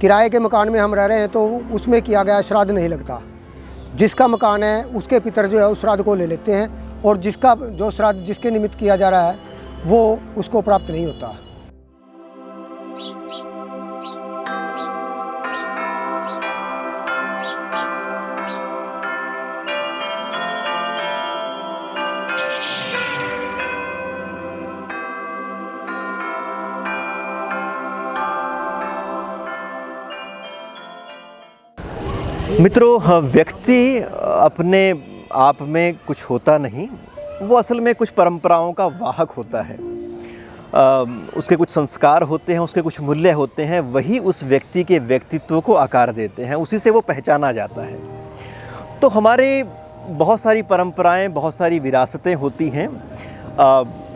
किराए के मकान में हम रह रहे हैं तो उसमें किया गया श्राद्ध नहीं लगता। जिसका मकान है उसके पितर जो है उस श्राद्ध को ले लेते हैं, और जिसका जो श्राद्ध जिसके निमित्त किया जा रहा है वो उसको प्राप्त नहीं होता। मित्रों, व्यक्ति अपने आप में कुछ होता नहीं, वो असल में कुछ परंपराओं का वाहक होता है। उसके कुछ संस्कार होते हैं, उसके कुछ मूल्य होते हैं, वही उस व्यक्ति के व्यक्तित्व को आकार देते हैं, उसी से वो पहचाना जाता है। तो हमारे बहुत सारी परंपराएं, बहुत सारी विरासतें होती हैं।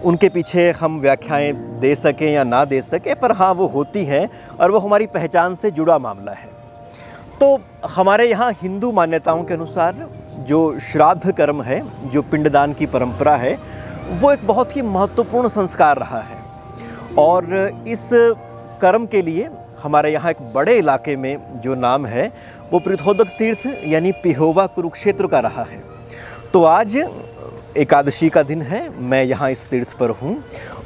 उनके पीछे हम व्याख्याएं दे सकें या ना दे सकें, पर हाँ वो होती हैं और वो हमारी पहचान से जुड़ा मामला है। तो हमारे यहाँ हिंदू मान्यताओं के अनुसार जो श्राद्ध कर्म है, जो पिंडदान की परंपरा है, वो एक बहुत ही महत्वपूर्ण संस्कार रहा है। और इस कर्म के लिए हमारे यहाँ एक बड़े इलाके में जो नाम है वो पृथोदक तीर्थ यानी पिहोवा कुरुक्षेत्र का रहा है। तो आज एकादशी का दिन है, मैं यहाँ इस तीर्थ पर हूँ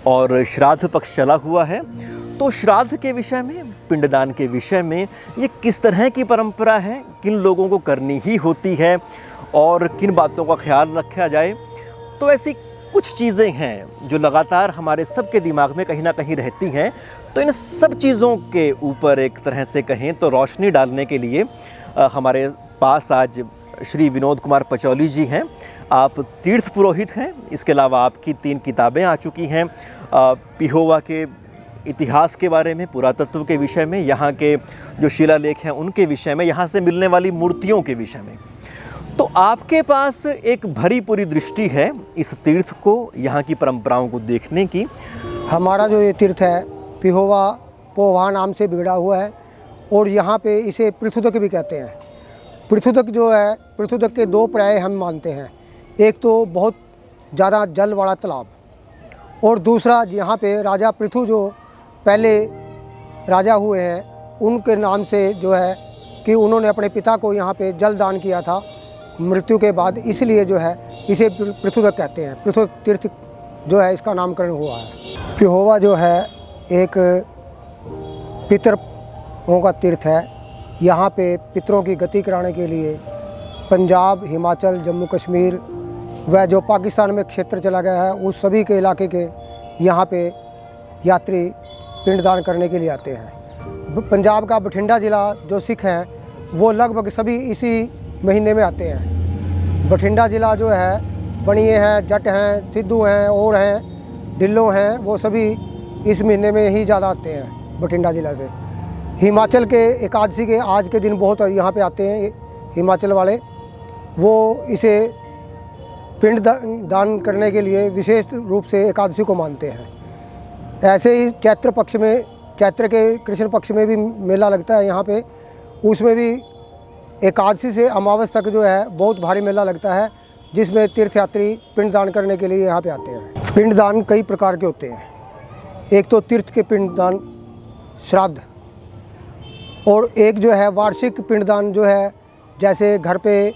और श्राद्ध पक्ष चला हुआ है। तो श्राद्ध के विषय में, पिंडदान के विषय में, ये किस तरह की परंपरा है, किन लोगों को करनी ही होती है और किन बातों का ख्याल रखा जाए, तो ऐसी कुछ चीज़ें हैं जो लगातार हमारे सबके दिमाग में कहीं ना कहीं रहती हैं। तो इन सब चीज़ों के ऊपर एक तरह से कहें तो रोशनी डालने के लिए हमारे पास आज श्री विनोद कुमार पचौली जी हैं। आप तीर्थ पुरोहित हैं, इसके अलावा आपकी 3 किताबें आ चुकी हैं पिहोवा के इतिहास के बारे में, पुरातत्व के विषय में, यहाँ के जो शिलालेख हैं उनके विषय में, यहाँ से मिलने वाली मूर्तियों के विषय में। तो आपके पास एक भरी पूरी दृष्टि है इस तीर्थ को, यहाँ की परंपराओं को देखने की। हमारा जो ये तीर्थ है पिहोवा पोहा नाम से बिगड़ा हुआ है, और यहाँ पे इसे पृथुदक भी कहते हैं। पृथुदक जो है, पृथुदक के 2 पर्याय हम मानते हैं। एक तो बहुत ज़्यादा जल वाला तालाब, और दूसरा यहाँ पे राजा पृथु जो पहले राजा हुए हैं उनके नाम से जो है कि उन्होंने अपने पिता को यहाँ पे जल दान किया था मृत्यु के बाद, इसलिए जो है इसे पृथुदक कहते हैं। पृथु तीर्थ जो है इसका नामकरण हुआ है। पिहोवा जो है एक पितरों का तीर्थ है। यहाँ पे पितरों की गति कराने के लिए पंजाब, हिमाचल, जम्मू कश्मीर व जो पाकिस्तान में क्षेत्र चला गया है उस सभी के इलाके के यहाँ पे यात्री पिंडदान करने के लिए आते हैं। पंजाब का बठिंडा ज़िला जो सिख हैं वो लगभग सभी इसी महीने में आते हैं। बठिंडा ज़िला जो है बनिए हैं, जट हैं, सिद्धू हैं, और हैं, ढिल्लो हैं, वो सभी इस महीने में ही ज़्यादा आते हैं बठिंडा ज़िला से। हिमाचल के एकादशी के आज के दिन बहुत यहाँ पे आते हैं हिमाचल वाले, वो इसे पिंड दान करने के लिए विशेष रूप से एकादशी को मानते हैं। ऐसे ही चैत्र पक्ष में, चैत्र के कृष्ण पक्ष में भी मेला लगता है यहाँ पे, उसमें भी एकादशी से अमावस तक जो है बहुत भारी मेला लगता है, जिसमें तीर्थयात्री पिंडदान करने के लिए यहाँ पे आते हैं। पिंडदान कई प्रकार के होते हैं। एक तो तीर्थ के पिंडदान, श्राद्ध, और एक जो है वार्षिक पिंडदान जो है, जैसे घर पे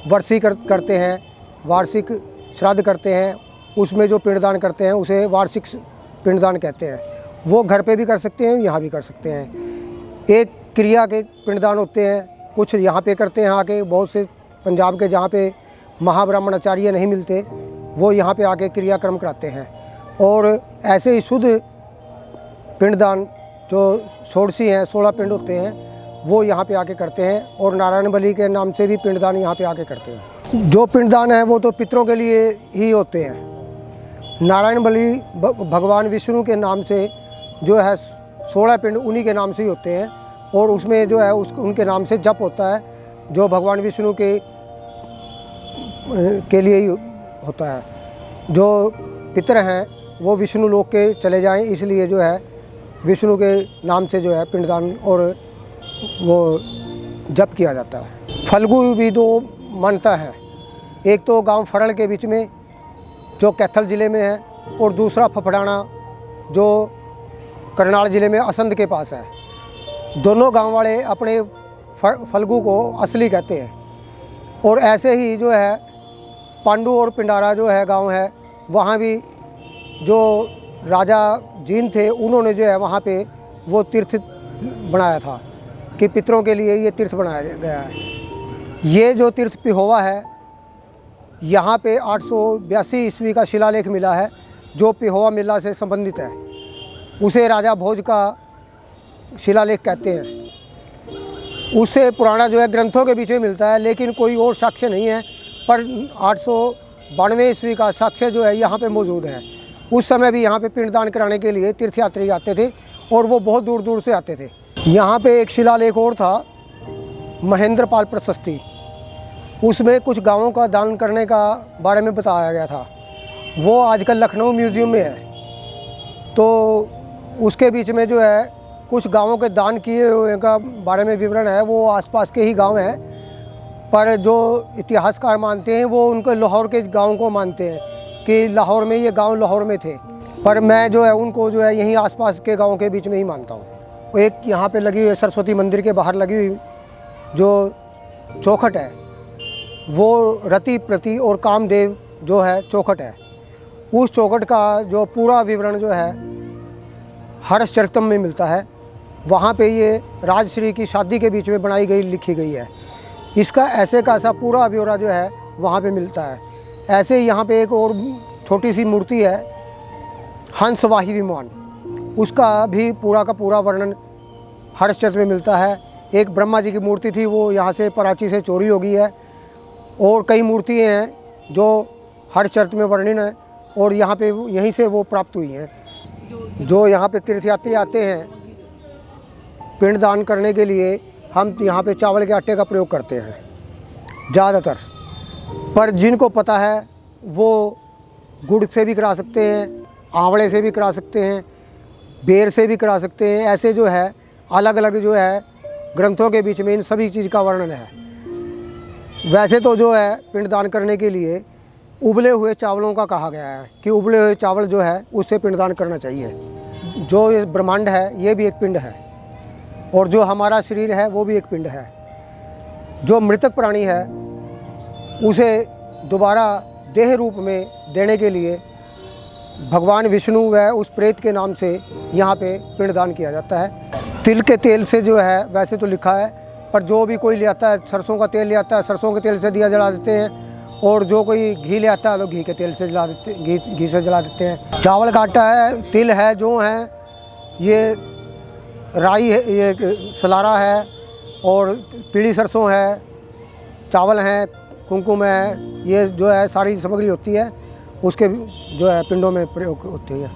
वर्षी करते हैं, वार्षिक श्राद्ध करते हैं, उसमें जो पिंडदान करते हैं उसे वार्षिक पिंडदान कहते हैं। वो घर पे भी कर सकते हैं, यहाँ भी कर सकते हैं। एक क्रिया के पिंडदान होते हैं, कुछ यहाँ पे करते हैं आके, बहुत से पंजाब के जहाँ पे महाब्राह्मण आचार्य नहीं मिलते वो यहाँ पे आके क्रियाक्रम कराते हैं। और ऐसे ही शुद्ध पिंडदान जो षोडशी हैं, 16 पिंड होते हैं, वो यहाँ पे आके करते हैं। और नारायण बलि के नाम से भी पिंडदान यहाँ पे आके करते हैं। जो पिंडदान है वो तो पितरों के लिए ही होते हैं। नारायण बलि भगवान विष्णु के नाम से जो है 16 पिंड उन्हीं के नाम से ही होते हैं, और उसमें जो है उनके नाम से जप होता है, जो भगवान विष्णु के लिए ही होता है। जो पितर हैं वो विष्णु लोक के चले जाएं, इसलिए जो है विष्णु के नाम से जो है पिंडदान और वो जप किया जाता है। फल्गु भी 2 मान्यता है। एक तो गांव फरल के बीच में जो कैथल ज़िले में है, और दूसरा फफड़ाना जो करनाल ज़िले में असंध के पास है। दोनों गांव वाले अपने फल्गु को असली कहते हैं। और ऐसे ही जो है पांडु और पिंडारा जो है गांव है, वहाँ भी जो राजा जीन थे उन्होंने जो है वहाँ पे वो तीर्थ बनाया था कि पितरों के लिए ये तीर्थ बनाया गया है। ये जो तीर्थ पिहोवा है, यहाँ पे 882 ईस्वी का शिलालेख मिला है जो पिहोवा मेला से संबंधित है। उसे राजा भोज का शिलालेख कहते हैं। उससे पुराना जो है ग्रंथों के बीच में मिलता है, लेकिन कोई और साक्ष्य नहीं है। पर 892 ईस्वी का साक्ष्य जो है यहाँ पे मौजूद है। उस समय भी यहाँ पे पिंडदान कराने के लिए तीर्थयात्री आते थे और वो बहुत दूर दूर से आते थे। यहाँ पे एक शिलालेख और था, महेंद्रपाल प्रशस्ति। उसमें कुछ गांवों का दान करने का बारे में बताया गया था। वो आजकल लखनऊ म्यूज़ियम में है। तो उसके बीच में जो है कुछ गांवों के दान किए हुए का बारे में विवरण है। वो आसपास के ही गांव हैं, पर जो इतिहासकार मानते हैं वो उनको लाहौर के गांव को मानते हैं कि लाहौर में ये गांव लाहौर में थे। पर मैं जो है उनको जो है यहीं आसपास के गाँव के बीच में ही मानता हूँ। एक यहाँ पे लगी हुई सरस्वती मंदिर के बाहर लगी हुई जो चौखट है, वो रति प्रति और कामदेव जो है चौखट है। उस चौखट का जो पूरा विवरण जो है हर्षचरितम में मिलता है। वहाँ पे ये राजश्री की शादी के बीच में बनाई गई लिखी गई है। इसका ऐसे का ऐसा पूरा ब्यौरा जो है वहाँ पे मिलता है। ऐसे ही यहाँ पे एक और छोटी सी मूर्ति है, हंसवाही विमान, उसका भी पूरा का पूरा वर्णन हर्षचरित में मिलता है। एक ब्रह्मा जी की मूर्ति थी, वो यहाँ से प्राची से चोरी हो गई है। और कई मूर्तियाँ हैं जो हर्षचरित में वर्णन है और यहाँ पे यहीं से वो प्राप्त हुई हैं। जो यहाँ पे तीर्थयात्री आते हैं पिंडदान करने के लिए, हम यहाँ पे चावल के आटे का प्रयोग करते हैं ज़्यादातर। पर जिनको पता है वो गुड़ से भी करा सकते हैं, आंवले से भी करा सकते हैं, बेर से भी करा सकते हैं। ऐसे जो है अलग अलग जो है ग्रंथों के बीच में इन सभी चीज़ का वर्णन है। वैसे तो जो है पिंडदान करने के लिए उबले हुए चावलों का कहा गया है कि उबले हुए चावल जो है उससे पिंडदान करना चाहिए। जो ये ब्रह्मांड है ये भी एक पिंड है और जो हमारा शरीर है वो भी एक पिंड है। जो मृतक प्राणी है उसे दोबारा देह रूप में देने के लिए भगवान विष्णु व उस प्रेत के नाम से यहाँ पे पिंडदान किया जाता है। तिल के तेल से जो है वैसे तो लिखा है, पर जो भी कोई ले आता है सरसों का तेल ले आता है, सरसों के तेल से दिया जला देते हैं। और जो कोई घी ले आता है तो घी के तेल से जला देते, घी से जला देते हैं। चावल का आटा है, तिल है, जो है ये राई है, ये सलारा है और पीली सरसों है, चावल हैं, कुमकुम है। ये जो है सारी सामग्री होती है उसके जो है पिंडों में प्रयोग होती है।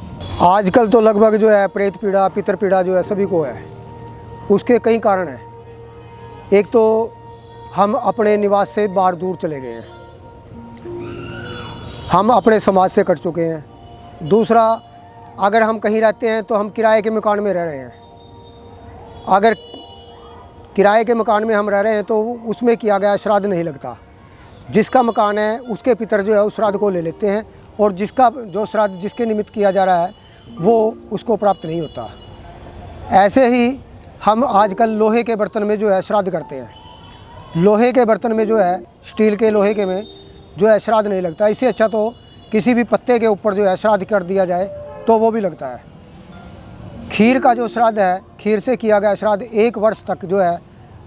आजकल तो लगभग जो है प्रेत पीड़ा पितर पीड़ा जो है सभी को है। उसके कई कारण हैं। एक तो हम अपने निवास से बाहर दूर चले गए हैं, हम अपने समाज से कट चुके हैं। दूसरा, अगर हम कहीं रहते हैं तो हम किराए के मकान में रह रहे हैं। अगर किराए के मकान में हम रह रहे हैं तो उसमें किया गया श्राद्ध नहीं लगता। जिसका मकान है उसके पितर जो है उस श्राद्ध को ले लेते हैं और जिसका जो श्राद्ध जिसके निमित्त किया जा रहा है वो उसको प्राप्त नहीं होता। ऐसे ही हम आजकल लोहे के बर्तन में जो है श्राद्ध करते हैं। लोहे के बर्तन में जो है स्टील के लोहे के में जो है श्राद्ध नहीं लगता। इससे अच्छा तो किसी भी पत्ते के ऊपर जो है श्राद्ध कर दिया जाए तो वो भी लगता है। खीर का जो श्राद्ध है, खीर से किया गया श्राद्ध 1 वर्ष तक जो है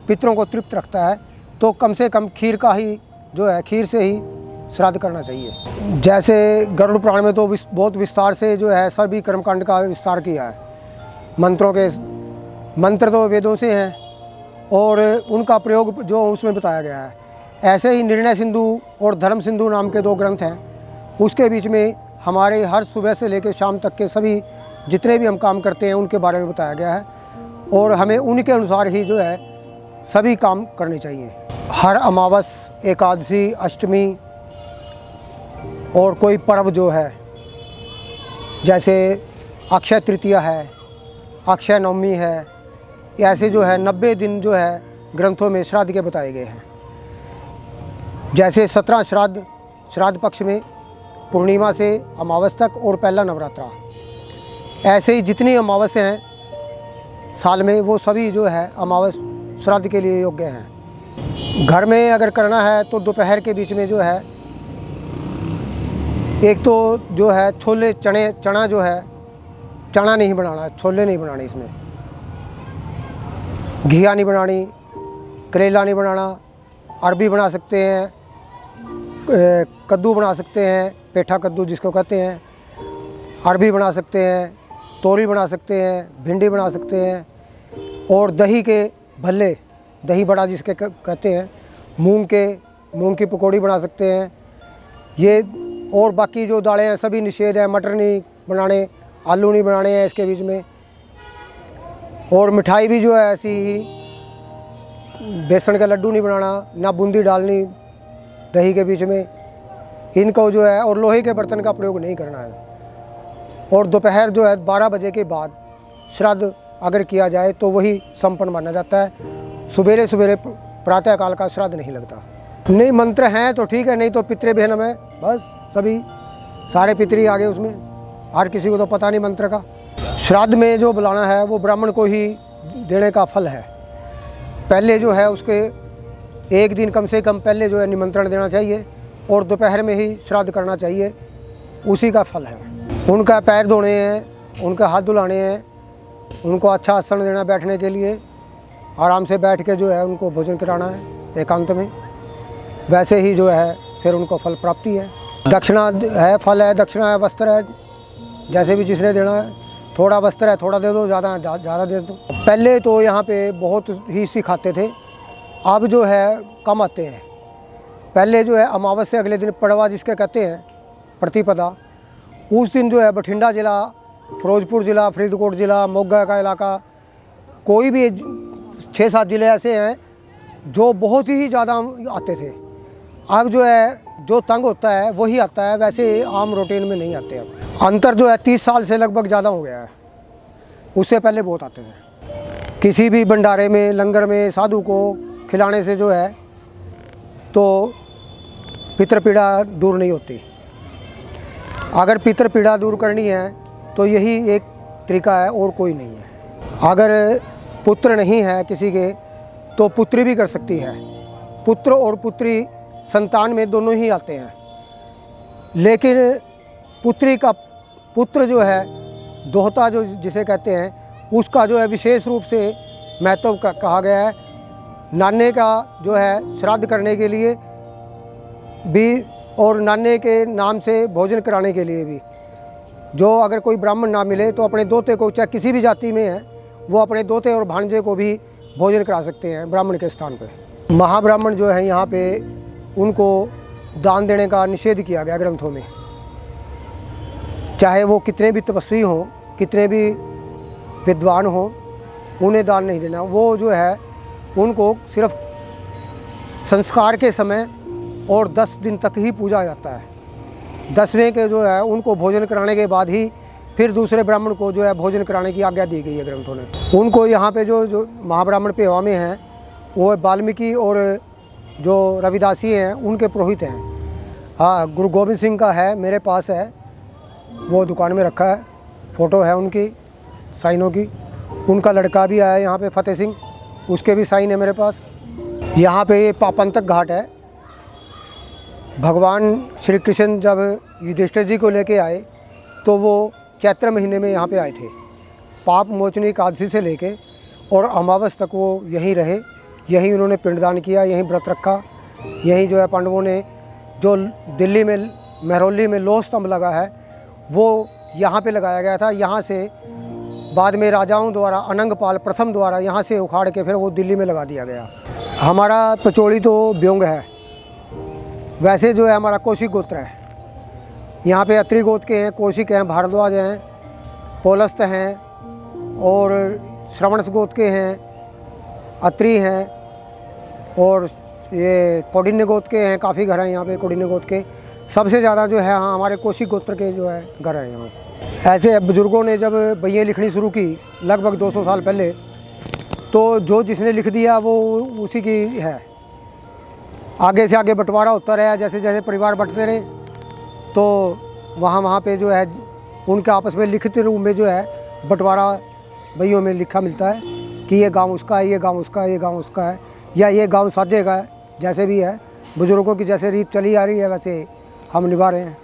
पितरों को तृप्त रखता है। तो कम से कम खीर का ही जो है खीर से ही श्राद्ध करना चाहिए। जैसे गरुड़ पुराण में तो बहुत विस्तार से जो है सभी कर्मकांड का विस्तार किया है। मंत्रों के मंत्र तो वेदों से हैं और उनका प्रयोग जो उसमें बताया गया है। ऐसे ही निर्णय सिंधु और धर्म सिंधु नाम के 2 ग्रंथ हैं, उसके बीच में हमारे हर सुबह से लेकर शाम तक के सभी जितने भी हम काम करते हैं उनके बारे में बताया गया है और हमें उनके अनुसार ही जो है सभी काम करने चाहिए। हर अमावस, एकादशी, अष्टमी और कोई पर्व जो है जैसे अक्षय तृतीया है, अक्षय नवमी है, ऐसे जो है 90 दिन जो है ग्रंथों में श्राद्ध के बताए गए हैं। जैसे 17 श्राद्ध श्राद्ध पक्ष में पूर्णिमा से अमावस तक और पहला नवरात्रा। ऐसे ही जितनी अमावस्या हैं साल में, वो सभी जो है अमावस श्राद्ध के लिए योग्य हैं। घर में अगर करना है तो दोपहर के बीच में जो है, एक तो जो है छोले चना जो है, चना नहीं बनाना, छोले नहीं बनाने, इसमें घिया नहीं बनानी, करेला नहीं बनाना, अरबी बना सकते हैं, कद्दू बना सकते हैं, पेठा कद्दू जिसको कहते हैं, अरबी बना सकते हैं, तोरी बना सकते हैं, भिंडी बना सकते हैं, और दही के भल्ले, दही बड़ा जिसके कहते हैं, मूंग की पकौड़ी बना सकते हैं। ये और बाकी जो दालें हैं सभी निषेध है, मटर नहीं बनाने, आलू नहीं बनाने हैं इसके बीच में। और मिठाई भी जो है ऐसी ही, बेसन का लड्डू नहीं बनाना, ना बूंदी डालनी दही के बीच में, इनको जो है, और लोहे के बर्तन का प्रयोग नहीं करना है। और दोपहर जो है 12 बजे के बाद श्राद्ध अगर किया जाए तो वही संपन्न माना जाता है। सवेरे प्रातःकाल का श्राद्ध नहीं लगता। नहीं मंत्र हैं तो ठीक है, नहीं तो पितरे बहनम है, बस सभी सारे पितरी आ गए उसमें, हर किसी को तो पता नहीं मंत्र का। श्राद्ध में जो बुलाना है वो ब्राह्मण को ही देने का फल है। पहले जो है उसके एक दिन कम से कम पहले जो है निमंत्रण देना चाहिए, और दोपहर में ही श्राद्ध करना चाहिए, उसी का फल है। उनका पैर धोने हैं, उनका हाथ धुलाने हैं, उनको अच्छा आसन देना बैठने के लिए, आराम से बैठ के जो है उनको भोजन कराना है एकांत में। वैसे ही जो है फिर उनको फल प्राप्ति है। दक्षिणा है, फल है, दक्षिणा है, वस्त्र है, जैसे भी जिसने देना है। थोड़ा वस्त्र है, थोड़ा दे दो, ज़्यादा दे दो। पहले तो यहाँ पे बहुत ही सिखाते थे, अब जो है कम आते हैं। पहले जो है अमावस से अगले दिन पड़वा जिसके कहते हैं, प्रतिपदा, उस दिन जो है बठिंडा ज़िला, फिरोजपुर ज़िला, फरीदकोट ज़िला, मोगा का इलाका, कोई भी 6-7 ज़िले ऐसे हैं जो बहुत ही ज़्यादा आते थे। अब जो है जो तंग होता है वही आता है, वैसे आम रूटीन में नहीं आते। अब अंतर जो है 30 साल से लगभग ज़्यादा हो गया है, उससे पहले बहुत आते थे। किसी भी भंडारे में, लंगर में साधु को खिलाने से जो है तो पितृपीड़ा दूर नहीं होती। अगर पितृपीड़ा दूर करनी है तो यही एक तरीका है, और कोई नहीं है। अगर पुत्र नहीं है किसी के तो पुत्री भी कर सकती है। पुत्र और पुत्री संतान में दोनों ही आते हैं, लेकिन पुत्र जो है दोहता जो जिसे कहते हैं, उसका जो है विशेष रूप से महत्व कहा गया है। नाने का जो है श्राद्ध करने के लिए भी, और नाने के नाम से भोजन कराने के लिए भी, जो अगर कोई ब्राह्मण ना मिले तो अपने दोते को, चाहे किसी भी जाति में है, वो अपने दोते और भांजे को भी भोजन करा सकते हैं ब्राह्मण के स्थान पे। महाब्राह्मण जो है यहाँ पे, उनको दान देने का निषेध किया गया ग्रंथों में। चाहे वो कितने भी तपस्वी हों, कितने भी विद्वान हों, उन्हें दान नहीं देना। वो जो है उनको सिर्फ संस्कार के समय और 10 दिन तक ही पूजा जाता है। 10वें के जो है उनको भोजन कराने के बाद ही फिर दूसरे ब्राह्मण को जो है भोजन कराने की आज्ञा दी गई है ग्रंथों ने। उनको यहाँ पे जो महाब्राह्मण पेवा में हैं, वो वाल्मीकि और जो रविदासी हैं उनके पुरोहित हैं। हाँ, गुरु गोविंद सिंह का है, मेरे पास है, वो दुकान में रखा है, फ़ोटो है उनकी साइनों की। उनका लड़का भी आया यहाँ पे, फतेह सिंह, उसके भी साइन है मेरे पास। यहाँ पे ये पापंतक घाट है। भगवान श्री कृष्ण जब युधिष्ठिर जी को लेके आए तो वो चैत्र महीने में यहाँ पे आए थे। पाप मोचनी एकादशी से लेके और अमावस तक वो यहीं रहे, यहीं उन्होंने पिंडदान किया, यहीं व्रत रखा। यहीं जो है पांडवों ने, जो दिल्ली में महरौली में लोह स्तंभ लगा है, वो यहाँ पे लगाया गया था। यहाँ से बाद में राजाओं द्वारा, अनंगपाल प्रथम द्वारा यहाँ से उखाड़ के फिर वो दिल्ली में लगा दिया गया। हमारा पचौड़ी तो ब्योंग है, वैसे जो है हमारा कौशिक गोत्र है। यहाँ पे अत्रि गोत्र के हैं, कौशिक हैं, भारद्वाज हैं, पौलस्त हैं, और श्रवणस गोत्र के हैं, अत्रि हैं, और ये कौंडिन्य गोत्र के हैं। काफ़ी घर हैं यहाँ पे कौंडिन्य गोत्र के। सबसे ज़्यादा जो है हाँ हमारे कौशिक गोत्र के जो है घर हैं यहाँ। ऐसे बुज़ुर्गों ने जब बइयें लिखनी शुरू की लगभग 200 साल पहले, तो जो जिसने लिख दिया वो उसी की है। आगे से आगे बंटवारा होता रहा, जैसे जैसे परिवार बंटते रहे तो वहाँ पे जो है उनके आपस में लिखित रूप में जो है बंटवारा बहियों में लिखा मिलता है कि ये गांव उसका है, ये गांव उसका है, ये गांव उसका है, या ये गांव साजे का है। जैसे भी है, बुज़ुर्गों की जैसे रीत चली आ रही है वैसे हम निभा रहे हैं।